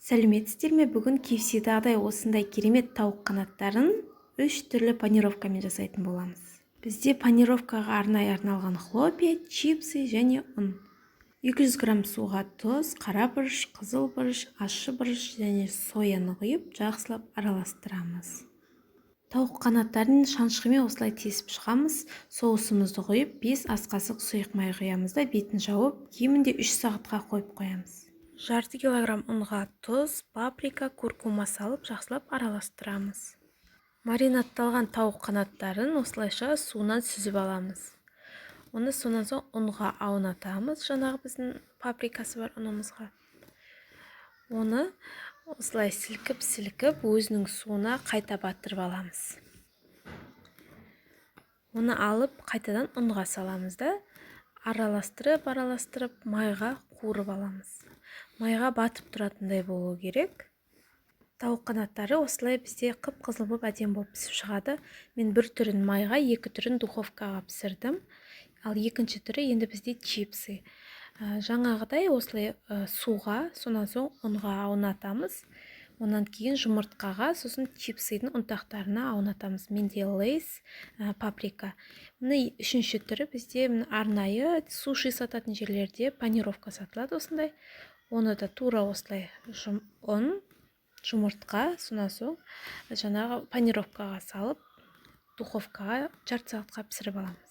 Сәлеметсіздер ме? Бүгін KFC-дағыдай осындай керемет тауық қанаттарын 3 түрлі панировкамен жасайтын боламыз. Бізде панировкаға арналған хлопья, чипсы және ұн. 200 грамм суға тұз, қара бұрыш, қызыл бұрыш, ащы бұрыш және сояны құйып, жақсылап араластырамыз. Тауық қанаттарын шаншқымен осылай тесіп шығамыз. Соусымызды құйып, 5 ас қасық сұйық май құямыз да бетін жауып, кемінде 3 сағатқа қойып қоямыз. Жарты килограмм ұнға тұз, паприка, куркума салып, жақсылап араластырамыз. Маринадталған тауық қанаттарын осылайша суынан сүзіп аламыз. Оны сонан соң ұнға аунатамыз, жаңағы біздің паприкасы бар ұнымызға. Оны осылай сілкіп өзінің суына қайта батырып аламыз. Оны алып қайтадан ұнға саламыз да, араластырып майға қуырып аламыз. Майға батып тұратындай болу керек. Тауық қанаттары осылай бізде қып-қызыл болып әдемі болып пісіп шығады. Мен бір түрін майға, екі түрін духовкаға пісірдім. Ал екінші түрі енді бізде чипсы. Жаңағыдай осылай суға, сонан соң ұнға аунатамыз. Онан кейін жұмыртқаға, сосын чипсыйдың ұнтақтарына аунатамыз. Менде лейс, паприка. Міне үшінші түрі бізде арнайы суши сататын жерлерде панировка сатылады осындай. Оны да тура осылай ұн, жұмыртқа, сонан соң жаңағы панировкаға салып, духовкаға жарты сағатқа пісіріп аламын.